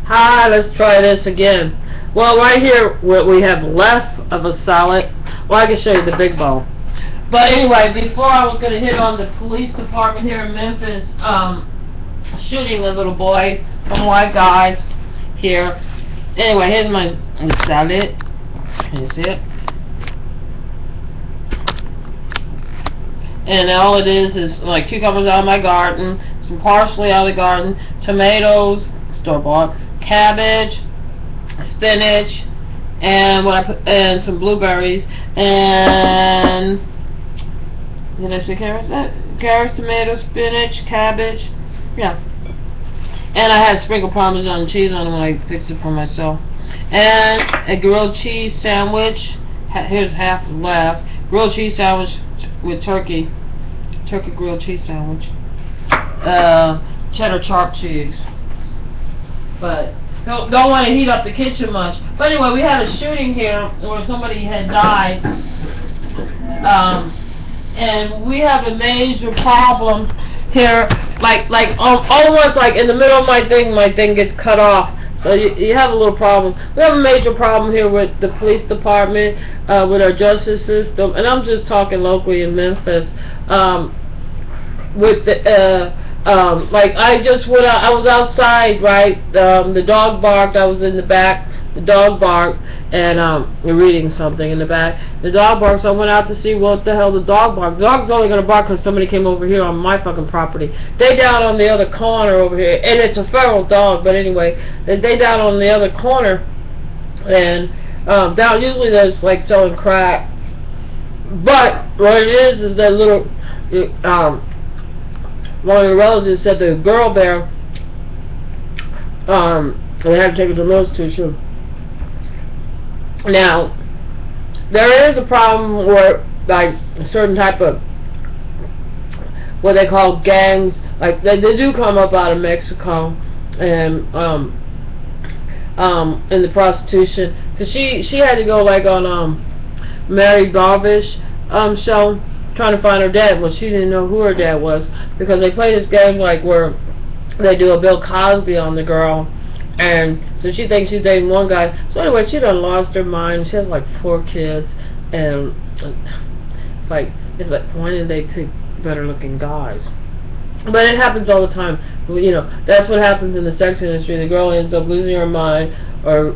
Hi, let's try this again. Well, right here, what we have left of a salad. Well, I can show you the big bowl. But anyway, before I was going to hit on the police department here in Memphis, shooting a little boy, some white guy here. Anyway, here's my salad. Can you see it? And all it is like cucumbers out of my garden, some parsley out of the garden, tomatoes, store-bought, cabbage, spinach, and what I put, and some blueberries, and did I say carrots? Carrots, tomatoes, spinach, cabbage, yeah. And I had sprinkled Parmesan cheese on it when I fixed it for myself. And a grilled cheese sandwich. Here's half left. Grilled cheese sandwich with turkey grilled cheese sandwich. Cheddar sharp cheese. But don't want to heat up the kitchen much. But anyway, we had a shooting here where somebody had died. And we have a major problem here. Like almost like in the middle of my thing gets cut off. So you have a little problem. We have a major problem here with the police department, with our justice system, and I'm just talking locally in Memphis. With the like I just went out. I was outside, right? The dog barked. I was in the back. The dog barked, and we're reading something in the back. The dog barked, so I went out to see what the hell the dog barked. The dog's only gonna bark because somebody came over here on my fucking property. They down on the other corner over here, and it's a feral dog. But anyway, they down on the other corner, and down usually there's like selling crack. But what it is that little one of the relatives said the girl there, they had to take her to the institution. Now, there is a problem where, like, a certain type of, what they call gangs, like, they do come up out of Mexico, and, in the prostitution, because she had to go, like, on, Mary Darvish, show, trying to find her dad. Well, she didn't know who her dad was, because they play this game, like, where they do a Bill Cosby on the girl, and so she thinks she's dating one guy. So anyway, she done lost her mind. She has like 4 kids, and it's like why did they pick better looking guys? But it happens all the time. You know, that's what happens in the sex industry. The girl ends up losing her mind, or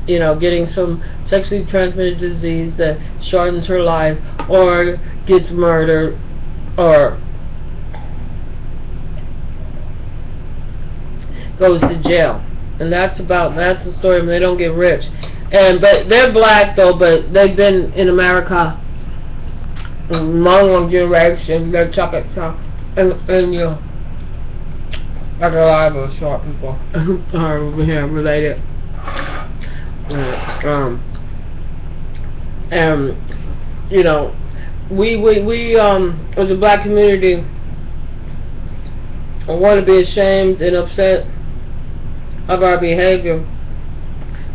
you know, getting some sexually transmitted disease that shortens her life, or gets murdered, or goes to jail. And that's the story. They don't get rich, but they're black though. But they've been in America a long generation. They're chocolate chop, and you know, like a lot of those short people are over here related. And you know, we as a black community want to be ashamed and upset of our behavior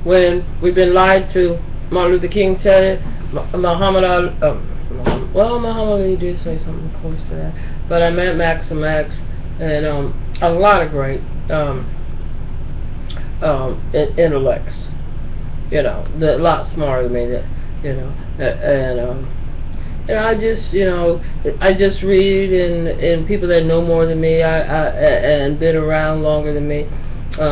when we've been lied to. Martin Luther King said it. Muhammad Ali did say something close to that, but I meant Maxim X, and a lot of great intellects, you know, a lot smarter than me, that, you know, and I just read, and people that know more than me, and been around longer than me. I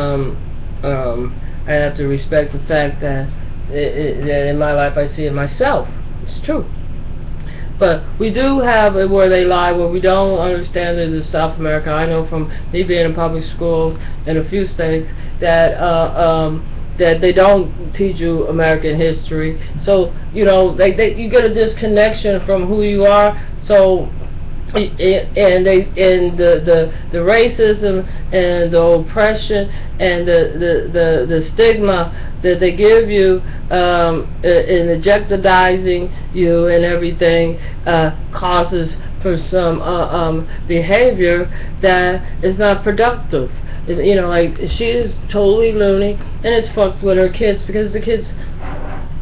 have to respect the fact that that in my life I see it myself. It's true. But we do have it where they lie, where we don't understand that in South America. I know from me being in public schools in a few states that that they don't teach you American history. So you know, you get a disconnection from who you are. So. And the racism and the oppression and the stigma that they give you in objectifying you and everything causes for some behavior that is not productive. You know, like she is totally loony, and it's fucked with her kids, because the kids.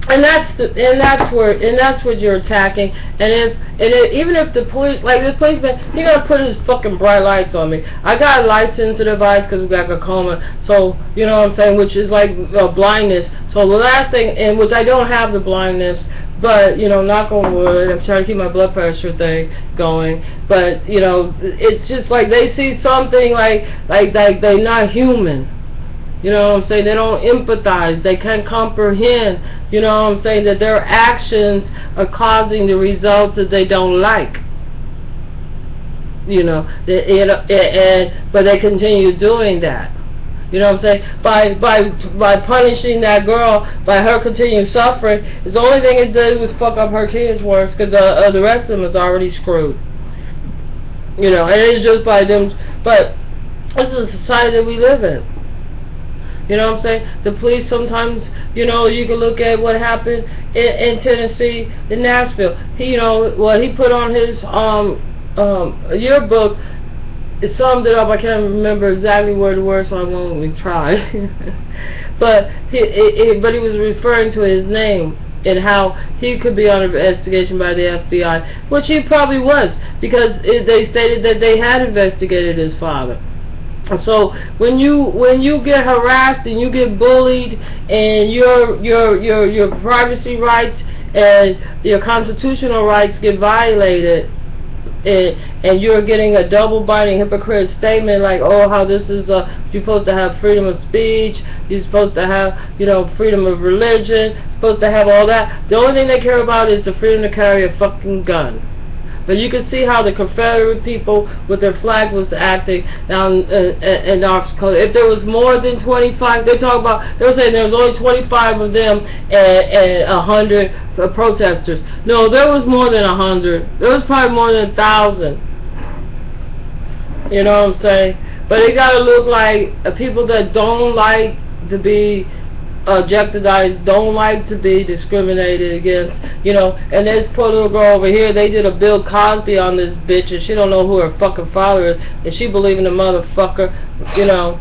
And that's what you're attacking. And And even if the police, like this policeman, he gonna put his fucking bright lights on me. I got light sensitive eyes because we got glaucoma, so you know what I'm saying, which is like blindness. So the last thing, and which I don't have the blindness, but you know, knock on wood, I'm trying to keep my blood pressure thing going. But you know, it's just like they see something like they're not human. You know what I'm saying? They don't empathize. They can't comprehend. You know what I'm saying? That their actions are causing the results that they don't like. You know, but they continue doing that. You know what I'm saying? By punishing that girl, by her continuing suffering, it's the only thing it did was fuck up her kids worse, because the rest of them is already screwed. You know, and it's just by them. But this is the society that we live in. You know what I'm saying? The police sometimes, you know, you can look at what happened in Tennessee, in Nashville. He, you know, what he put on his yearbook, it summed it up. I can't remember exactly word to word, so I won't even try. But he was referring to his name and how he could be under investigation by the FBI, which he probably was, because they stated that they had investigated his father. So when you get harassed and you get bullied and your privacy rights and your constitutional rights get violated, and you're getting a double-binding hypocrite statement like, oh, how this is you're supposed to have freedom of speech, you're supposed to have, you know, freedom of religion, supposed to have all that. The only thing they care about is the freedom to carry a fucking gun. But you can see how the Confederate people with their flag was acting down in North Dakota. If there was more than 25, they were saying there was only 25 of them and 100 protesters. No, there was more than 100. There was probably more than 1,000. You know what I'm saying? But it gotta look like people that don't like to be objectified, don't like to be discriminated against, you know. And this poor little girl over here, they did a Bill Cosby on this bitch, and she don't know who her fucking father is, and she believe in the motherfucker, you know.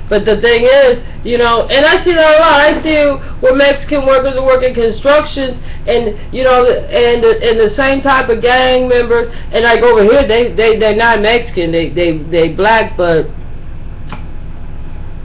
But the thing is, you know, and I see that a lot. I see where Mexican workers are working constructions, and you know, and the same type of gang members, and like over here, they're not Mexican, they black, but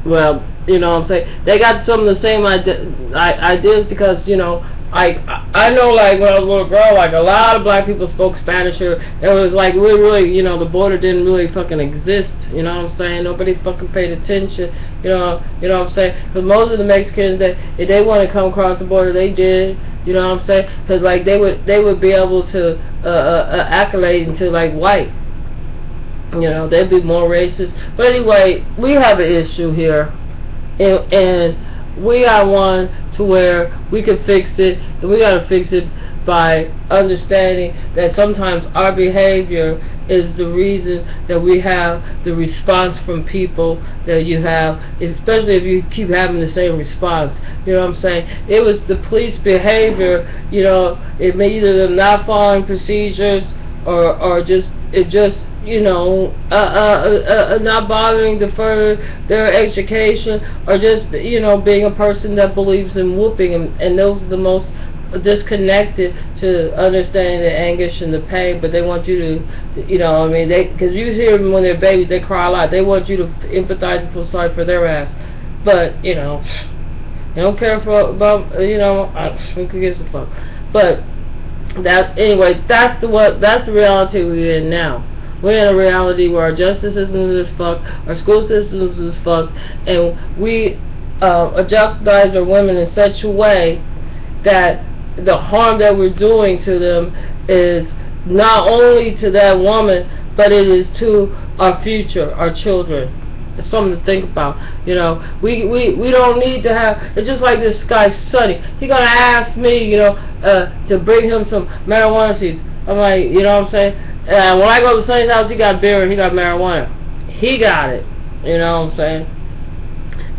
well, you know what I'm saying, they got some of the same ideas, because, you know, I know, like, when I was a little girl, like, a lot of black people spoke Spanish here. It was, like, really, you know, the border didn't really fucking exist, you know what I'm saying? Nobody fucking paid attention, you know what I'm saying? Because most of the Mexicans, if they want to come across the border, they did, you know what I'm saying? Because, like, they would be able to accolade into, like, white. You know, they'd be more racist. But anyway, we have an issue here. And we got one to where we can fix it, and we got to fix it by understanding that sometimes our behavior is the reason that we have the response from people that you have, especially if you keep having the same response. You know what I'm saying? It was the police behavior, you know, it may either them not following procedures or just you know, not bothering to further their education, or just, you know, being a person that believes in whooping, and those are the most disconnected to understanding the anguish and the pain. But they want you to, you know, I mean, because you hear them when they're babies, they cry a lot. They want you to empathize and feel sorry for their ass. But, you know, they don't care about, you know, who gives a fuck. But that, anyway, that's the reality we're in now. We're in a reality where our justice system is fucked, our school system is fucked, and we objectifize our women in such a way that the harm that we're doing to them is not only to that woman, but it is to our future, our children. It's something to think about. You know, we don't need to have. It's just like this guy Sonny. He gonna ask me, you know, to bring him some marijuana seeds. I'm like, you know what I'm saying? When I go to Sonny's house, he got beer and he got marijuana. He got it. You know what I'm saying?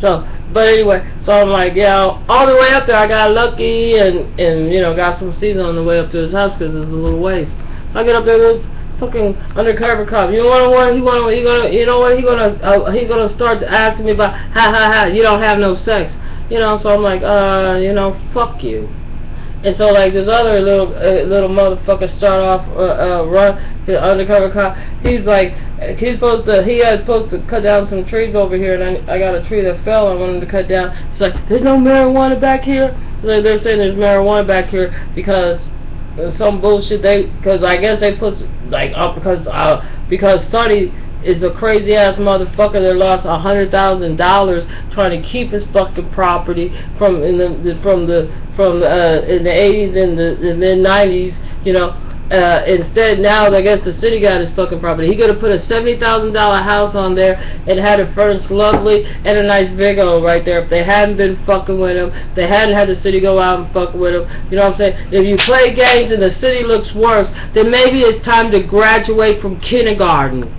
So, but anyway, so I'm like, yeah, all the way up there, I got lucky and you know, got some seeds on the way up to his house because it's a little ways. So I get up there, there's fucking undercover cop. You know what? He's gonna start asking me about, you don't have no sex. You know, so I'm like, you know, fuck you. And so like this other little motherfucker start off run his undercover cop. He's like he was supposed to cut down some trees over here, and I got a tree that fell. I wanted to cut down. He's like, there's no marijuana back here. So they're saying there's marijuana back here because some bullshit because I guess they put like up because Sonny is a crazy ass motherfucker that lost $100,000 trying to keep his fucking property from in the 80s and the mid 90s, you know. Instead, now I guess the city got his fucking property. He could have put a $70,000 house on there and had it furnished lovely and a nice big old right there. If they hadn't been fucking with him, they hadn't had the city go out and fuck with him. You know what I'm saying? If you play games and the city looks worse, then maybe it's time to graduate from kindergarten.